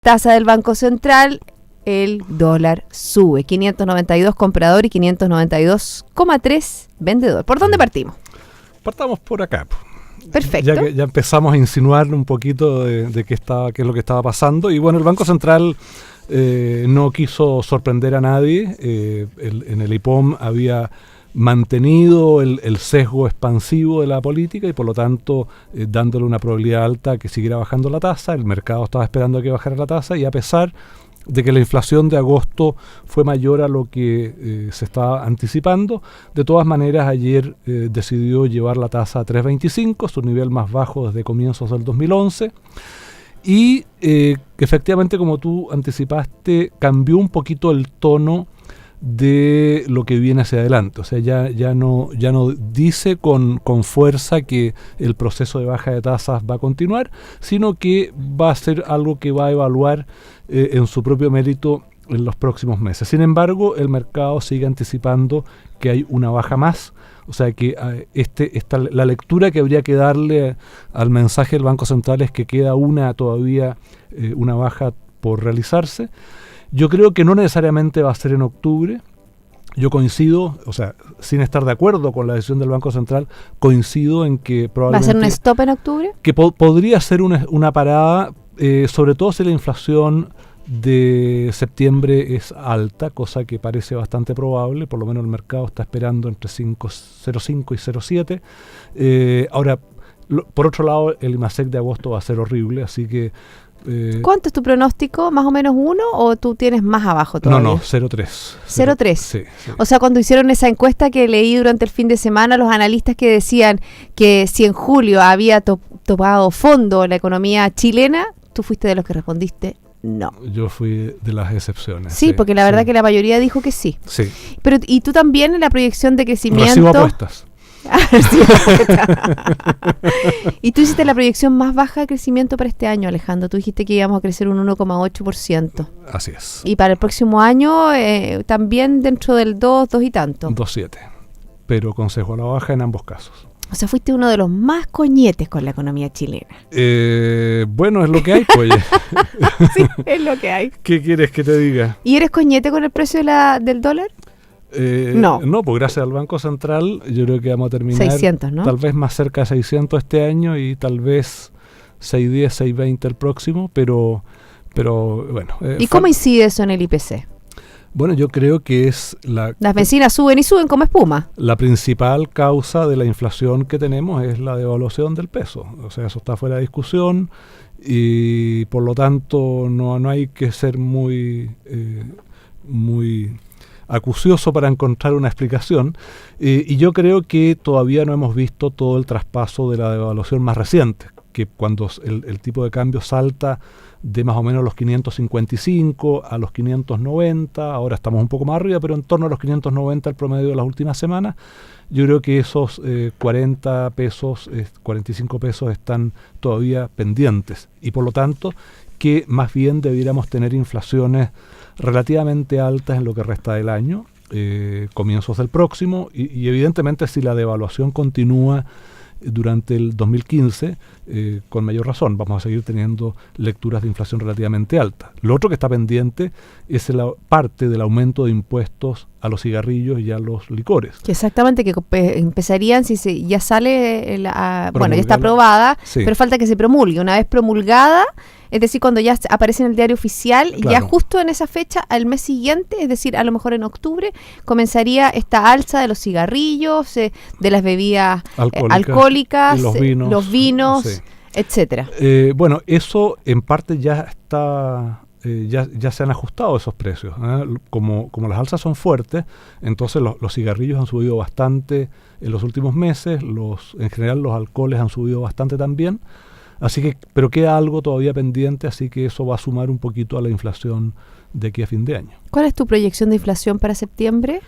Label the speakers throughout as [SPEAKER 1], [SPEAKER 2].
[SPEAKER 1] tasa del Banco Central, el dólar sube. 592 comprador y 592,3 vendedor. ¿Por dónde partimos?
[SPEAKER 2] Partamos por acá.
[SPEAKER 1] Perfecto.
[SPEAKER 2] Ya empezamos a insinuar un poquito de qué es lo que estaba pasando. Y bueno, el Banco Central no quiso sorprender a nadie. En el IPOM había mantenido el sesgo expansivo de la política y por lo tanto dándole una probabilidad alta que siguiera bajando la tasa. El mercado estaba esperando a que bajara la tasa y a pesar de que la inflación de agosto fue mayor a lo que se estaba anticipando, de todas maneras ayer decidió llevar la tasa a 3.25, su nivel más bajo desde comienzos del 2011, y que efectivamente, como tú anticipaste, cambió un poquito el tono de lo que viene hacia adelante. O sea, ya no dice con fuerza que el proceso de baja de tasas va a continuar, sino que va a ser algo que va a evaluar en su propio mérito en los próximos meses. Sin embargo, el mercado sigue anticipando que hay una baja más. O sea que la lectura que habría que darle al mensaje del Banco Central es que queda todavía una baja por realizarse. Yo creo que no necesariamente va a ser en octubre. Yo coincido, o sea, sin estar de acuerdo con la decisión del Banco Central, coincido en que probablemente...
[SPEAKER 1] ¿Va a ser un stop en octubre?
[SPEAKER 2] Que podría ser una parada, sobre todo si la inflación de septiembre es alta, cosa que parece bastante probable. Por lo menos el mercado está esperando entre 0,5 y 0,7. Ahora, por otro lado, el IMASEC de agosto va a ser horrible, así que...
[SPEAKER 1] ¿Cuánto es tu pronóstico? ¿Más o menos 1 o tú tienes más abajo todavía?
[SPEAKER 2] No, 0,3.
[SPEAKER 1] 0,3.
[SPEAKER 2] Sí.
[SPEAKER 1] O sea, cuando hicieron esa encuesta que leí durante el fin de semana, los analistas que decían que si en julio había topado fondo la economía chilena, tú fuiste de los que respondiste no.
[SPEAKER 2] Yo fui de las excepciones.
[SPEAKER 1] Sí, porque la verdad que la mayoría dijo que sí.
[SPEAKER 2] Sí.
[SPEAKER 1] Pero, ¿y tú también en la proyección de crecimiento?
[SPEAKER 2] Recibo apuestas.
[SPEAKER 1] Y tú hiciste la proyección más baja de crecimiento para este año, Alejandro. Tú dijiste que íbamos a crecer un 1,8%.
[SPEAKER 2] Así es.
[SPEAKER 1] Y para el próximo año también dentro del 2 y tanto.
[SPEAKER 2] 2,7. Pero con sesgo a la baja en ambos casos.
[SPEAKER 1] O sea, fuiste uno de los más coñetes con la economía chilena.
[SPEAKER 2] Bueno, es lo que hay, pues.
[SPEAKER 1] Sí, es lo que hay.
[SPEAKER 2] ¿Qué quieres que te diga?
[SPEAKER 1] ¿Y eres coñete con el precio del dólar?
[SPEAKER 2] No, pues gracias al Banco Central yo creo que vamos a terminar
[SPEAKER 1] 600, ¿no?
[SPEAKER 2] Tal vez más cerca de 600 este año y tal vez 610, 620 el próximo, pero bueno.
[SPEAKER 1] ¿Y cómo incide eso en el IPC?
[SPEAKER 2] Bueno, yo creo que es
[SPEAKER 1] las bencinas suben y suben como espuma.
[SPEAKER 2] La principal causa de la inflación que tenemos es la devaluación del peso. O sea, eso está fuera de discusión y por lo tanto no hay que ser muy acucioso para encontrar una explicación, y yo creo que todavía no hemos visto todo el traspaso de la devaluación más reciente, que cuando el tipo de cambio salta de más o menos los 555 a los 590, ahora estamos un poco más arriba, pero en torno a los 590 el promedio de las últimas semanas, yo creo que esos 40 pesos, 45 pesos están todavía pendientes, y por lo tanto que más bien debiéramos tener inflaciones relativamente altas en lo que resta del año, comienzos del próximo, y evidentemente si la devaluación continúa durante el 2015, con mayor razón vamos a seguir teniendo lecturas de inflación relativamente altas. Lo otro que está pendiente es la parte del aumento de impuestos a los cigarrillos y a los licores.
[SPEAKER 1] Que exactamente, que empezarían si ya sale, bueno, ya está aprobada, sí, pero falta que se promulgue. Una vez promulgada, es decir, cuando ya aparece en el diario oficial, claro, ya justo en esa fecha, al mes siguiente, es decir, a lo mejor en octubre, comenzaría esta alza de los cigarrillos, de las bebidas alcohólicas, los vinos, sí, etcétera.
[SPEAKER 2] Bueno, eso en parte ya está... Ya se han ajustado esos precios, ¿eh? Como las alzas son fuertes, entonces los cigarrillos han subido bastante en los últimos meses, en general los alcoholes han subido bastante también, así que, pero queda algo todavía pendiente, así que eso va a sumar un poquito a la inflación de aquí a fin de año.
[SPEAKER 1] ¿Cuál es tu proyección de inflación para septiembre?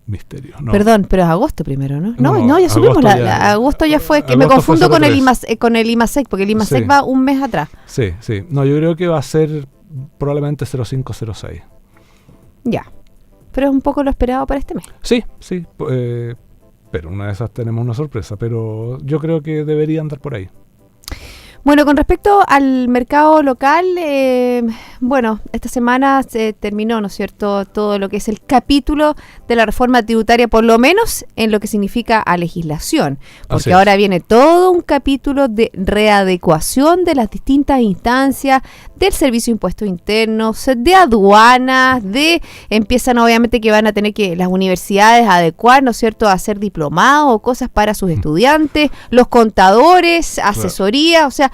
[SPEAKER 2] Misterio. No.
[SPEAKER 1] Perdón, pero es agosto primero, ¿no? No, ya subimos agosto ya fue, que me confundo con el IMASEC, porque el IMASEC, sí, va un mes atrás.
[SPEAKER 2] Sí. No, yo creo que va a ser probablemente 0,5, 0,6.
[SPEAKER 1] Ya. Pero es un poco lo esperado para este mes.
[SPEAKER 2] Sí. Pero una de esas tenemos una sorpresa, pero yo creo que debería andar por ahí.
[SPEAKER 1] Bueno, con respecto al mercado local, esta semana se terminó, ¿no es cierto?, todo lo que es el capítulo de la reforma tributaria, por lo menos en lo que significa a legislación, porque ahora viene todo un capítulo de readecuación de las distintas instancias, del Servicio de Impuestos Internos, de aduanas, empiezan obviamente que van a tener que las universidades adecuar, ¿no es cierto?, a hacer diplomados o cosas para sus estudiantes, los contadores, asesoría, o sea,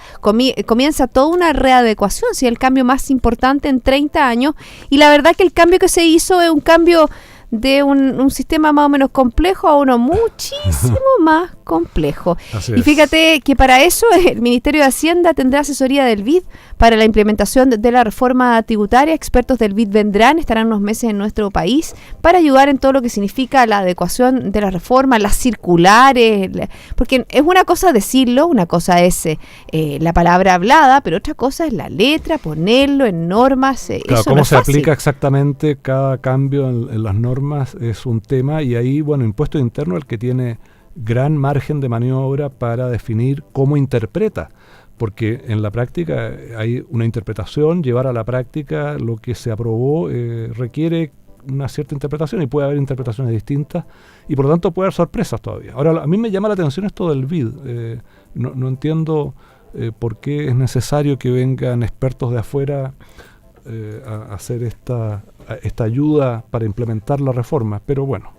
[SPEAKER 1] comienza toda una readecuación, si el cambio más importante en 30 años, y la verdad que el cambio que se hizo es un cambio de un sistema más o menos complejo a uno muchísimo más complejo. Y fíjate que para eso el Ministerio de Hacienda tendrá asesoría del BID para la implementación de la reforma tributaria. Expertos del BID estarán unos meses en nuestro país para ayudar en todo lo que significa la adecuación de la reforma, las circulares, porque es una cosa decirlo, una cosa es la palabra hablada, pero otra cosa es la letra, ponerlo en normas.
[SPEAKER 2] Claro, cómo se aplica exactamente cada cambio en las normas es un tema, y ahí, Impuesto Interno el que tiene gran margen de maniobra para definir cómo interpreta, porque en la práctica hay una interpretación, llevar a la práctica lo que se aprobó requiere una cierta interpretación, y puede haber interpretaciones distintas, y por lo tanto puede haber sorpresas todavía. Ahora, a mí me llama la atención esto del BID, no entiendo por qué es necesario que vengan expertos de afuera a hacer esta ayuda para implementar la reforma, pero bueno,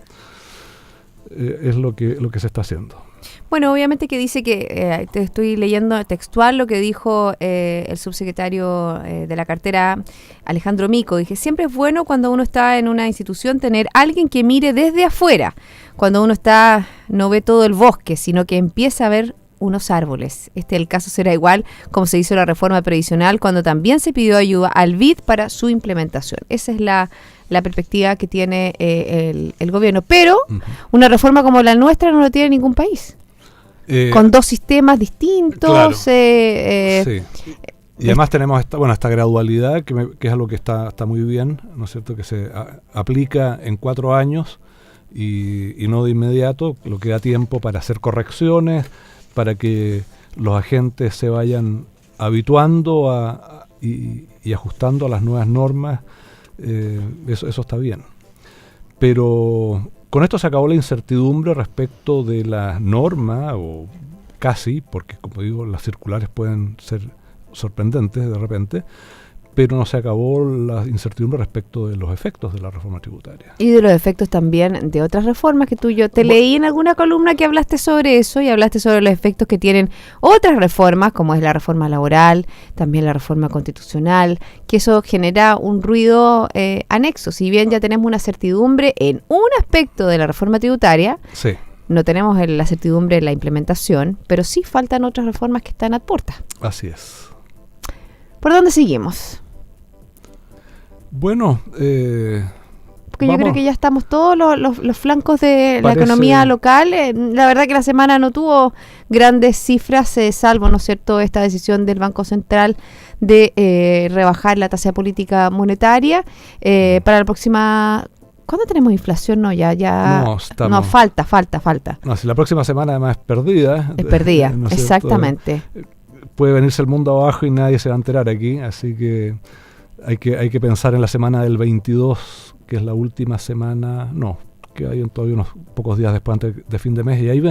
[SPEAKER 2] es lo que se está haciendo.
[SPEAKER 1] Bueno, obviamente que dice que, te estoy leyendo textual lo que dijo el subsecretario de la cartera, Alejandro Mico. Dije, siempre es bueno cuando uno está en una institución tener alguien que mire desde afuera, cuando uno no ve todo el bosque, sino que empieza a ver unos árboles. El caso será igual como se hizo la reforma previsional, cuando también se pidió ayuda al BID para su implementación. Esa es la perspectiva que tiene el gobierno. Pero una reforma como la nuestra no lo tiene ningún país. Con dos sistemas distintos. Claro.
[SPEAKER 2] Sí. Y además tenemos esta gradualidad que es algo que está muy bien, ¿no es cierto?, que se aplica en 4 años y no de inmediato, lo que da tiempo para hacer correcciones, para que los agentes se vayan habituando y ajustando a las nuevas normas. Eso está bien. Pero con esto se acabó la incertidumbre respecto de la norma, o casi, porque como digo, las circulares pueden ser sorprendentes de repente, pero no se acabó la incertidumbre respecto de los efectos de la reforma tributaria.
[SPEAKER 1] Y de los efectos también de otras reformas que yo leí en alguna columna que hablaste sobre eso, y hablaste sobre los efectos que tienen otras reformas, como es la reforma laboral, también la reforma constitucional, que eso genera un ruido anexo. Si bien ya tenemos una certidumbre en un aspecto de la reforma tributaria, sí, no tenemos la certidumbre en la implementación, pero sí faltan otras reformas que están a puertas.
[SPEAKER 2] Así es.
[SPEAKER 1] ¿Por dónde seguimos?
[SPEAKER 2] Bueno,
[SPEAKER 1] porque yo creo que ya estamos todos los flancos de la economía local. La verdad que la semana no tuvo grandes cifras, salvo, ¿no es cierto?, esta decisión del Banco Central de rebajar la tasa de política monetaria. Para la próxima... ¿Cuándo tenemos inflación? No, no, falta.
[SPEAKER 2] No, si la próxima semana además es perdida.
[SPEAKER 1] Es perdida, ¿no es exactamente.
[SPEAKER 2] Puede venirse el mundo abajo y nadie se va a enterar aquí, así que hay que pensar en la semana del 22, que es la última semana, que hay todavía unos pocos días después de fin de mes, y ahí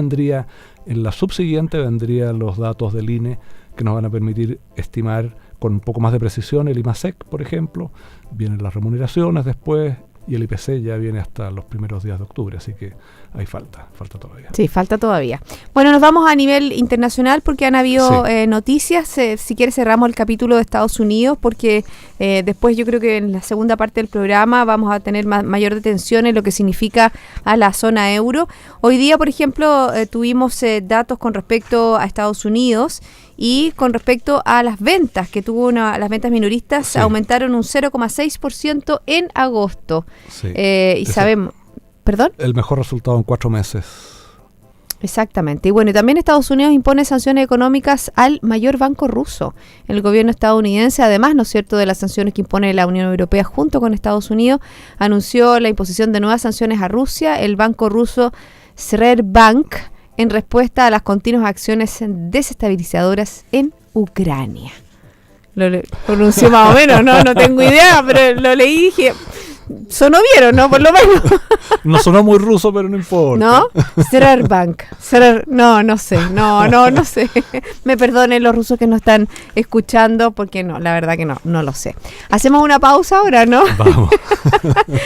[SPEAKER 2] en la subsiguiente vendrían los datos del INE que nos van a permitir estimar con un poco más de precisión el IMASEC, por ejemplo, vienen las remuneraciones después, y el IPC ya viene hasta los primeros días de octubre, así que ahí falta todavía.
[SPEAKER 1] Sí, falta todavía. Bueno, nos vamos a nivel internacional porque han habido noticias. Si quieres cerramos el capítulo de Estados Unidos, porque después yo creo que en la segunda parte del programa vamos a tener mayor detención en lo que significa a la zona euro. Hoy día, por ejemplo, tuvimos datos con respecto a Estados Unidos, y con respecto a las ventas que tuvo las ventas minoristas, aumentaron un 0,6% en agosto.
[SPEAKER 2] Sí.
[SPEAKER 1] Y sabemos... ¿Perdón?
[SPEAKER 2] El mejor resultado en 4 meses.
[SPEAKER 1] Exactamente. Y bueno, y también Estados Unidos impone sanciones económicas al mayor banco ruso. El gobierno estadounidense, además, ¿no es cierto?, de las sanciones que impone la Unión Europea junto con Estados Unidos, anunció la imposición de nuevas sanciones a Rusia. El banco ruso Sberbank, en respuesta a las continuas acciones desestabilizadoras en Ucrania. Lo pronunció más o menos, no tengo idea, pero lo leí y dije, sonó bien, ¿no? Por lo menos.
[SPEAKER 2] No sonó muy ruso, pero no importa.
[SPEAKER 1] ¿No? Sberbank. No sé. Me perdonen los rusos que nos están escuchando, porque no, la verdad que no lo sé. Hacemos una pausa ahora, ¿no?
[SPEAKER 2] Vamos.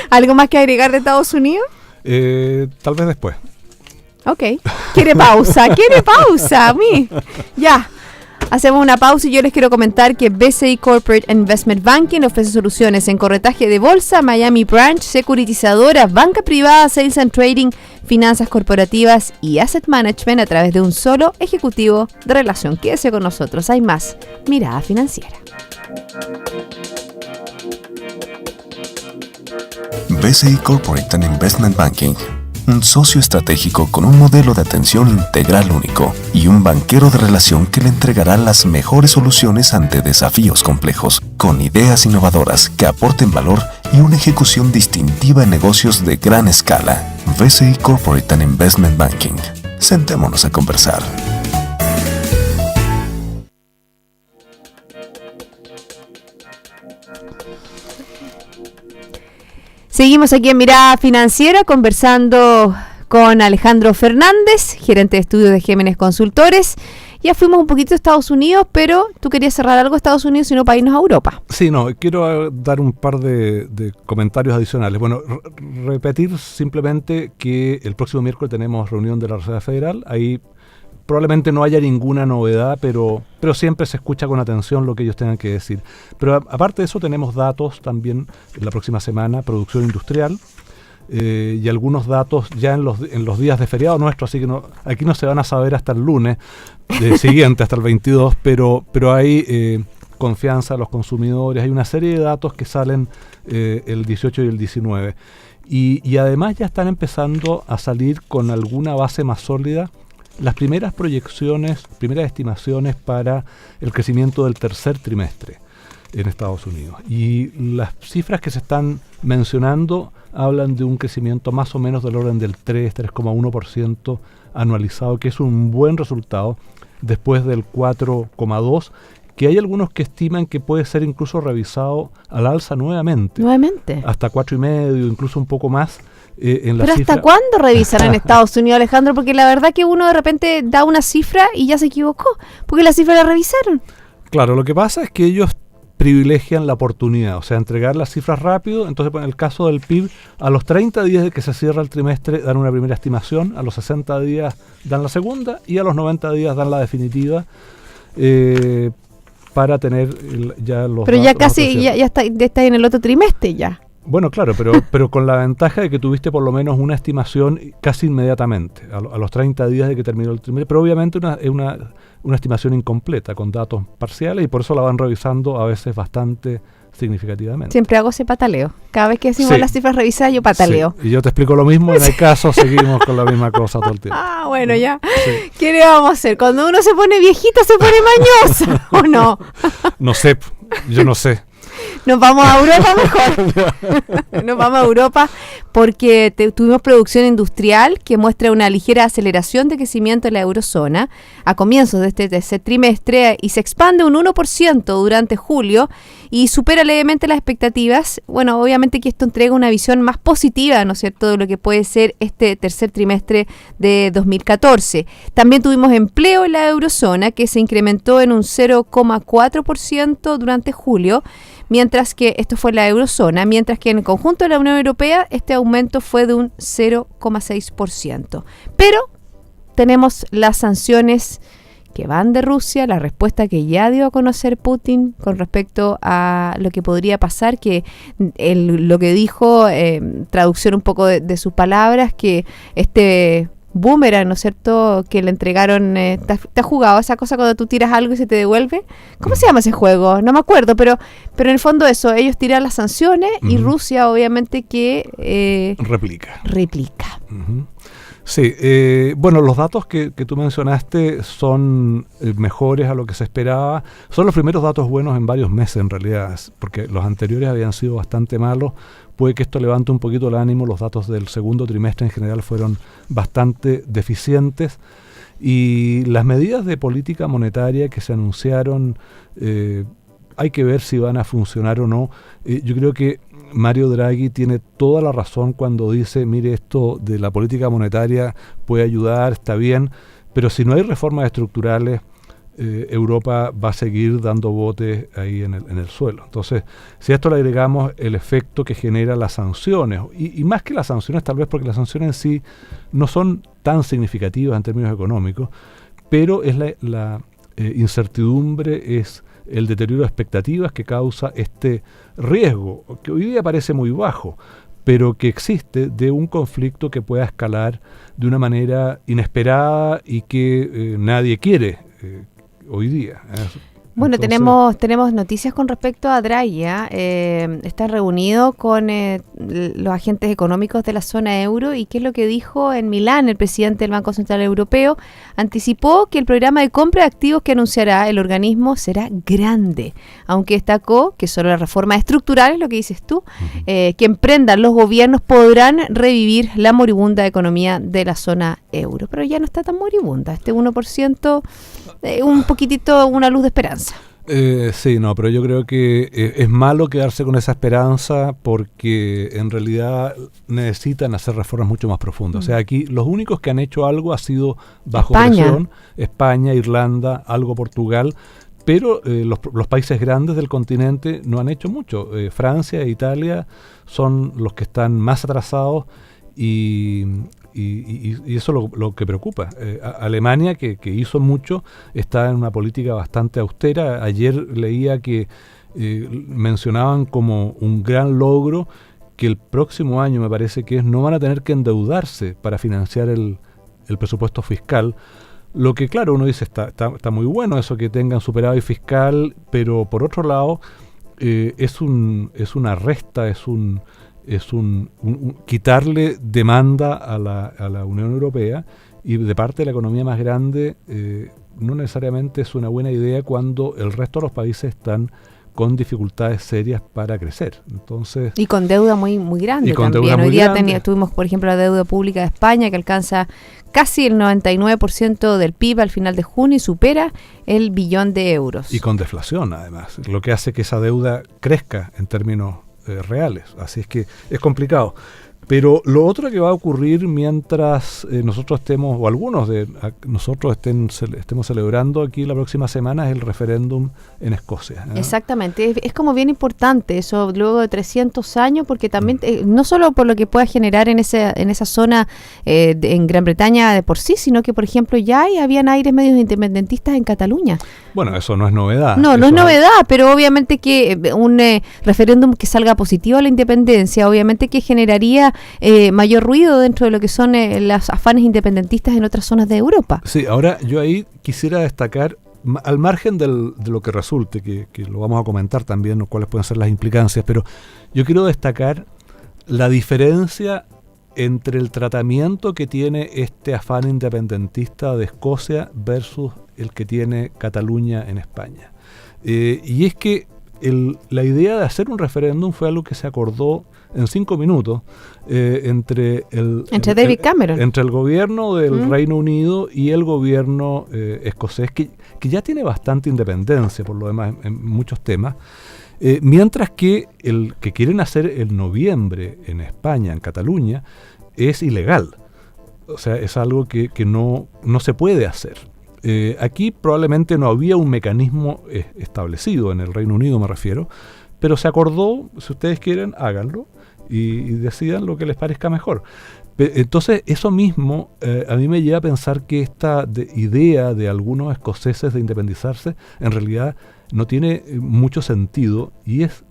[SPEAKER 1] ¿Algo más que agregar de Estados Unidos?
[SPEAKER 2] Tal vez después.
[SPEAKER 1] Ok. ¿Quiere pausa? A mí. Ya. Hacemos una pausa y yo les quiero comentar que BCI Corporate Investment Banking ofrece soluciones en corretaje de bolsa, Miami Branch, securitizadora, banca privada, sales and trading, finanzas corporativas y asset management a través de un solo ejecutivo de relación. Quédese con nosotros, hay más Mirada Financiera.
[SPEAKER 3] BCI Corporate and Investment Banking, un socio estratégico con un modelo de atención integral único y un banquero de relación que le entregará las mejores soluciones ante desafíos complejos, con ideas innovadoras que aporten valor y una ejecución distintiva en negocios de gran escala. BCI Corporate and Investment Banking. Sentémonos a conversar.
[SPEAKER 1] Seguimos aquí en Mirada Financiera conversando con Alejandro Fernández, gerente de estudios de Gémenes Consultores. Ya fuimos un poquito a Estados Unidos, pero tú querías cerrar algo a Estados Unidos y no para irnos a Europa.
[SPEAKER 2] Sí, quiero dar un par de comentarios adicionales. Bueno, repetir simplemente que el próximo miércoles tenemos reunión de la Reserva Federal. Ahí probablemente no haya ninguna novedad, pero siempre se escucha con atención lo que ellos tengan que decir. Pero aparte de eso tenemos datos también en la próxima semana, producción industrial, y algunos datos ya en los días de feriado nuestro, así que aquí no se van a saber hasta el lunes siguiente, hasta el 22, pero hay confianza de los consumidores, hay una serie de datos que salen el 18 y el 19. Y además ya están empezando a salir con alguna base más sólida las primeras proyecciones, primeras estimaciones para el crecimiento del tercer trimestre en Estados Unidos. Y las cifras que se están mencionando hablan de un crecimiento más o menos del orden del 3,1% anualizado, que es un buen resultado después del 4,2%, que hay algunos que estiman que puede ser incluso revisado al alza nuevamente. Hasta 4,5%, incluso un poco más.
[SPEAKER 1] ¿Pero hasta cuándo revisan en Estados Unidos, Alejandro? Porque la verdad que uno de repente da una cifra y ya se equivocó, porque la cifra la revisaron.
[SPEAKER 2] Claro, lo que pasa es que ellos privilegian la oportunidad, o sea, entregar las cifras rápido. Entonces, en el caso del PIB, a los 30 días de que se cierra el trimestre dan una primera estimación, a los 60 días dan la segunda y a los 90 días dan la definitiva, para tener ya los...
[SPEAKER 1] Pero ya casi, ya está en el otro trimestre ya.
[SPEAKER 2] Bueno, claro, pero con la ventaja de que tuviste por lo menos una estimación casi inmediatamente, a los 30 días de que terminó el trimestre, pero obviamente es una estimación incompleta, con datos parciales, y por eso la van revisando a veces bastante significativamente.
[SPEAKER 1] Siempre hago ese pataleo. Cada vez que decimos las cifras revisadas, yo pataleo.
[SPEAKER 2] Sí. Y yo te explico lo mismo, en el caso seguimos con la misma cosa todo el tiempo.
[SPEAKER 1] Ah, bueno, ya. Sí. ¿Qué le vamos a hacer? Cuando uno se pone viejito, se pone mañosa, ¿o no?
[SPEAKER 2] No sé, yo no sé.
[SPEAKER 1] Nos vamos a Europa mejor. Nos vamos a Europa porque tuvimos producción industrial que muestra una ligera aceleración de crecimiento en la eurozona a comienzos de este tercer trimestre y se expande un 1% durante julio y supera levemente las expectativas. Bueno, obviamente que esto entrega una visión más positiva, ¿no es cierto?, de lo que puede ser este tercer trimestre de 2014. También tuvimos empleo en la eurozona que se incrementó en un 0,4% durante julio, mientras que esto fue la eurozona, mientras que en el conjunto de la Unión Europea este aumento fue de un 0,6%. Pero tenemos las sanciones que van de Rusia, la respuesta que ya dio a conocer Putin con respecto a lo que podría pasar, que lo que dijo, traducción un poco de sus palabras, que este boomerang, ¿no es cierto?, que le entregaron, ¿te has jugado esa cosa cuando tú tiras algo y se te devuelve? ¿Cómo se llama ese juego? No me acuerdo, pero en el fondo eso, ellos tiran las sanciones y Rusia obviamente que
[SPEAKER 2] replica.
[SPEAKER 1] Uh-huh.
[SPEAKER 2] Sí, bueno, los datos que tú mencionaste son mejores a lo que se esperaba. Son los primeros datos buenos en varios meses en realidad, porque los anteriores habían sido bastante malos. Puede que esto levante un poquito el ánimo. Los datos del segundo trimestre en general fueron bastante deficientes. Y las medidas de política monetaria que se anunciaron, hay que ver si van a funcionar o no. Yo creo que Mario Draghi tiene toda la razón cuando dice, mire, esto de la política monetaria puede ayudar, está bien, pero si no hay reformas estructurales, Europa va a seguir dando botes ahí en el suelo. Entonces, si a esto le agregamos el efecto que genera las sanciones, y más que las sanciones tal vez porque las sanciones en sí no son tan significativas en términos económicos, pero es la incertidumbre, es el deterioro de expectativas que causa este riesgo, que hoy día parece muy bajo, pero que existe de un conflicto que pueda escalar de una manera inesperada y que nadie quiere hoy día.
[SPEAKER 1] Bueno, tenemos noticias con respecto a Draghi. Está reunido con los agentes económicos de la zona euro, y qué es lo que dijo en Milán el presidente del Banco Central Europeo. Anticipó que el programa de compra de activos que anunciará el organismo será grande, aunque destacó que solo las reformas estructurales, lo que dices tú, que emprendan los gobiernos podrán revivir la moribunda economía de la zona euro. Pero ya no está tan moribunda, este 1%, un poquitito, una luz de esperanza.
[SPEAKER 2] Sí, no, pero yo creo que es malo quedarse con esa esperanza porque en realidad necesitan hacer reformas mucho más profundas. O sea, aquí los únicos que han hecho algo ha sido bajo presión, España, Irlanda, algo Portugal, pero los países grandes del continente no han hecho mucho. Francia e Italia son los que están más atrasados y eso es lo que preocupa. Alemania, que hizo mucho, está en una política bastante austera. Ayer leía que mencionaban como un gran logro que el próximo año, me parece que no van a tener que endeudarse para financiar el presupuesto fiscal. Lo que, claro, uno dice, está muy bueno eso que tengan superávit fiscal, pero por otro lado es una resta, es un quitarle demanda a la Unión Europea, y de parte de la economía más grande no necesariamente es una buena idea cuando el resto de los países están con dificultades serias para crecer. Entonces,
[SPEAKER 1] y con deuda muy grande también. Hoy día tuvimos, por ejemplo, la deuda pública de España, que alcanza casi el 99% del PIB al final de junio y supera el billón de euros.
[SPEAKER 2] Y con deflación, además, lo que hace que esa deuda crezca en términos reales. Así es que es complicado. Pero lo otro que va a ocurrir mientras nosotros estemos, o algunos de nosotros estemos celebrando aquí la próxima semana, es el referéndum en Escocia.
[SPEAKER 1] Exactamente, es como bien importante eso luego de 300 años, porque también, no solo por lo que pueda generar en esa zona en Gran Bretaña de por sí, sino que, por ejemplo, habían aires medios independentistas en Cataluña.
[SPEAKER 2] Bueno, eso no es novedad.
[SPEAKER 1] No es novedad, pero obviamente que un referéndum que salga positivo a la independencia, obviamente que generaría mayor ruido dentro de lo que son los afanes independentistas en otras zonas de Europa.
[SPEAKER 2] Sí, ahora yo ahí quisiera destacar, al margen de lo que resulte, que lo vamos a comentar también, cuáles pueden ser las implicancias, pero yo quiero destacar la diferencia entre el tratamiento que tiene este afán independentista de Escocia versus el que tiene Cataluña en España. Y es que la idea de hacer un referéndum fue algo que se acordó en 5 minutos entre
[SPEAKER 1] David Cameron,
[SPEAKER 2] entre el gobierno del Reino Unido y el gobierno escocés, que ya tiene bastante independencia por lo demás en muchos temas, mientras que el que quieren hacer en noviembre en España, en Cataluña, es ilegal. O sea, es algo que no se puede hacer. Aquí probablemente no había un mecanismo establecido, en el Reino Unido me refiero, pero se acordó, si ustedes quieren, háganlo y decidan lo que les parezca mejor. Entonces, eso mismo a mí me lleva a pensar que esta idea de algunos escoceses de independizarse en realidad no tiene mucho sentido y es,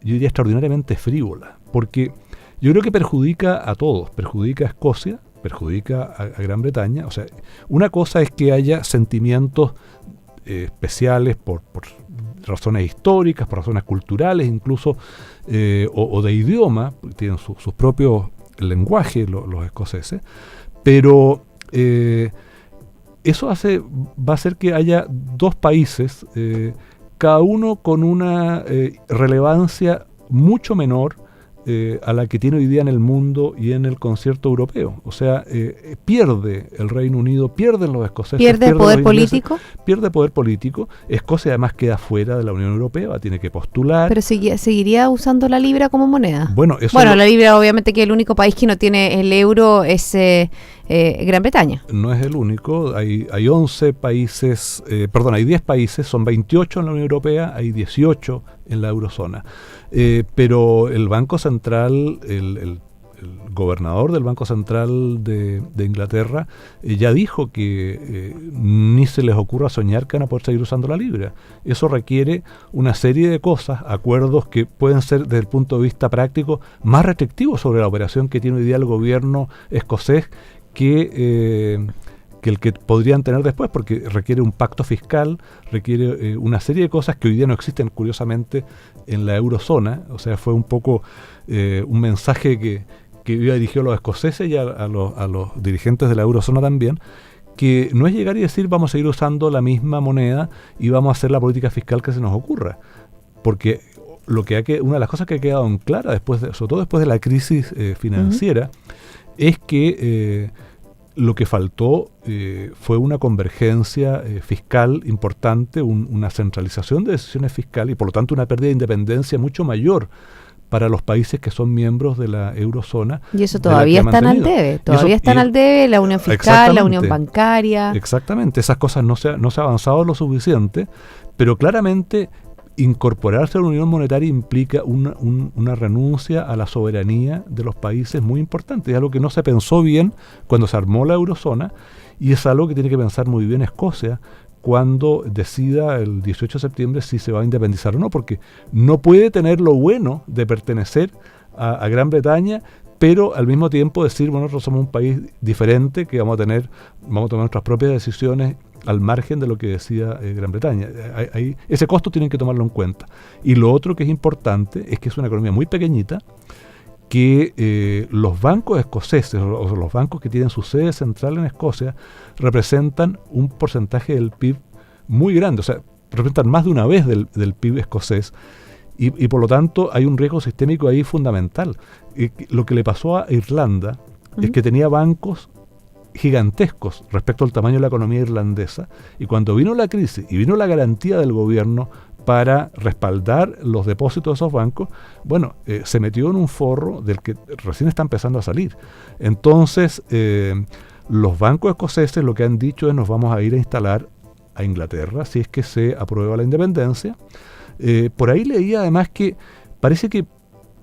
[SPEAKER 2] yo diría, extraordinariamente frívola, porque yo creo que perjudica a todos, perjudica a Escocia, perjudica a Gran Bretaña. O sea, una cosa es que haya sentimientos especiales por razones históricas, por razones culturales, incluso, o de idioma, tienen sus propios lenguajes los escoceses, pero eso va a hacer que haya dos países, cada uno con una relevancia mucho menor a la que tiene hoy día en el mundo y en el concierto europeo. O sea, pierde el Reino Unido, pierden los escoceses.
[SPEAKER 1] ¿Pierde poder político?
[SPEAKER 2] Pierde poder político. Escocia además queda fuera de la Unión Europea, tiene que postular.
[SPEAKER 1] ¿Pero seguiría usando la libra como moneda?
[SPEAKER 2] Bueno,
[SPEAKER 1] la libra obviamente que el único país que no tiene el euro es Gran Bretaña.
[SPEAKER 2] No es el único, hay 11 países, hay 10 países, son 28 en la Unión Europea, hay 18 en la eurozona. Pero el Banco Central, el gobernador del Banco Central de Inglaterra ya dijo que ni se les ocurra soñar que van a poder seguir usando la libra. Eso requiere una serie de cosas, acuerdos que pueden ser desde el punto de vista práctico más restrictivos sobre la operación que tiene hoy día el gobierno escocés que el que podrían tener después, porque requiere un pacto fiscal, requiere una serie de cosas que hoy día no existen, curiosamente, en la eurozona. O sea, fue un poco un mensaje que iba dirigido a los escoceses y a los dirigentes de la eurozona también, que no es llegar y decir vamos a seguir usando la misma moneda y vamos a hacer la política fiscal que se nos ocurra. Porque una de las cosas que ha quedado en clara, sobre todo después de la crisis financiera, es que lo que faltó fue una convergencia fiscal importante, una centralización de decisiones fiscales y por lo tanto una pérdida de independencia mucho mayor para los países que son miembros de la eurozona.
[SPEAKER 1] Y eso todavía están al debe, al debe, la unión fiscal, la unión bancaria.
[SPEAKER 2] Exactamente, esas cosas no se ha avanzado lo suficiente, pero claramente incorporarse a la unión monetaria implica una renuncia a la soberanía de los países muy importante. Es algo que no se pensó bien cuando se armó la eurozona y es algo que tiene que pensar muy bien Escocia cuando decida el 18 de septiembre si se va a independizar o no, porque no puede tener lo bueno de pertenecer a Gran Bretaña, pero al mismo tiempo decir, bueno, nosotros somos un país diferente, que vamos a tomar nuestras propias decisiones al margen de lo que decía Gran Bretaña. Ese costo tienen que tomarlo en cuenta. Y lo otro que es importante es que es una economía muy pequeñita, que los bancos escoceses o los bancos que tienen su sede central en Escocia representan un porcentaje del PIB muy grande, o sea, representan más de una vez del PIB escocés y por lo tanto hay un riesgo sistémico ahí fundamental. Lo que le pasó a Irlanda es que tenía bancos gigantescos respecto al tamaño de la economía irlandesa y cuando vino la crisis y vino la garantía del gobierno para respaldar los depósitos de esos bancos, se metió en un forro del que recién está empezando a salir. Entonces, los bancos escoceses lo que han dicho es nos vamos a ir a instalar a Inglaterra si es que se aprueba la independencia. Por ahí leía además que parece que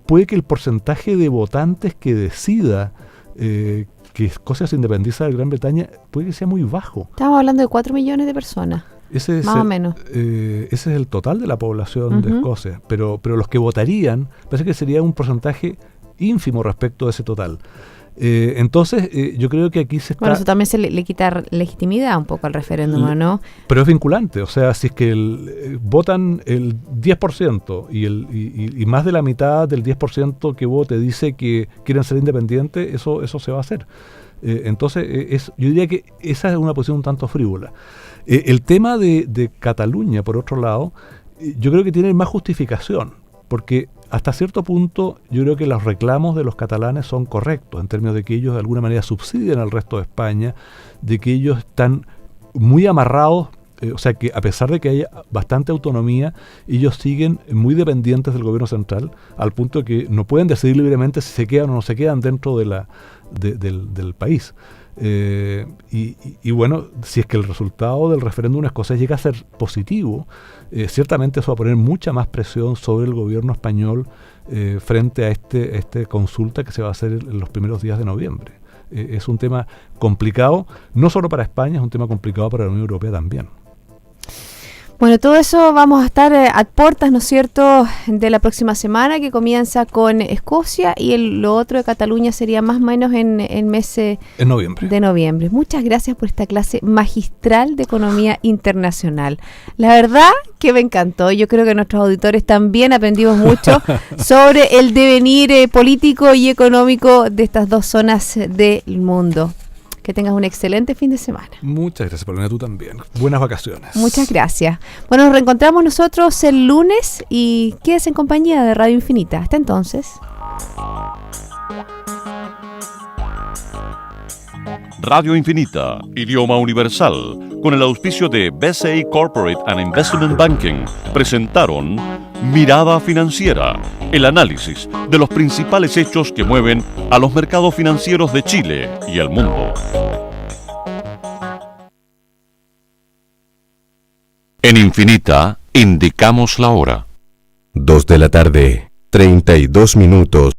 [SPEAKER 2] puede que el porcentaje de votantes que decida que Escocia se independiza de Gran Bretaña puede que sea muy bajo.
[SPEAKER 1] Estamos hablando de 4 millones de personas. Más o menos. Ese
[SPEAKER 2] es el total de la población de Escocia, pero los que votarían parece que sería un porcentaje ínfimo respecto a ese total. Entonces, yo creo que aquí se está...
[SPEAKER 1] Bueno, eso también se le quita legitimidad un poco al referéndum, ¿no?
[SPEAKER 2] Pero es vinculante, o sea, si es que votan el 10% y más de la mitad del 10% que vote dice que quieren ser independientes, eso se va a hacer. Entonces, yo diría que esa es una posición un tanto frívola. El tema de Cataluña, por otro lado, yo creo que tiene más justificación, porque hasta cierto punto yo creo que los reclamos de los catalanes son correctos, en términos de que ellos de alguna manera subsidian al resto de España, de que ellos están muy amarrados, o sea que a pesar de que haya bastante autonomía, ellos siguen muy dependientes del gobierno central, al punto de que no pueden decidir libremente si se quedan o no se quedan dentro del país. Y bueno, si es que el resultado del referéndum escocés llega a ser positivo, ciertamente eso va a poner mucha más presión sobre el gobierno español frente a esta consulta que se va a hacer en los primeros días de noviembre. Es un tema complicado, no solo para España, es un tema complicado para la Unión Europea también.
[SPEAKER 1] Bueno, todo eso vamos a estar a puertas, ¿no es cierto?, de la próxima semana, que comienza con Escocia, y lo otro de Cataluña sería más o menos en el mes de noviembre. Muchas gracias por esta clase magistral de economía internacional. La verdad que me encantó. Yo creo que nuestros auditores también aprendimos mucho sobre el devenir político y económico de estas dos zonas del mundo. Que tengas un excelente fin de semana.
[SPEAKER 2] Muchas gracias, Paulina, tú también. Buenas vacaciones.
[SPEAKER 1] Muchas gracias. Bueno, nos reencontramos nosotros el lunes y quédese en compañía de Radio Infinita. Hasta entonces.
[SPEAKER 4] Radio Infinita, idioma universal, con el auspicio de BCI Corporate and Investment Banking, presentaron Mirada Financiera, el análisis de los principales hechos que mueven a los mercados financieros de Chile y el mundo. En Infinita, indicamos la hora.
[SPEAKER 5] 2 de la tarde, 32 minutos.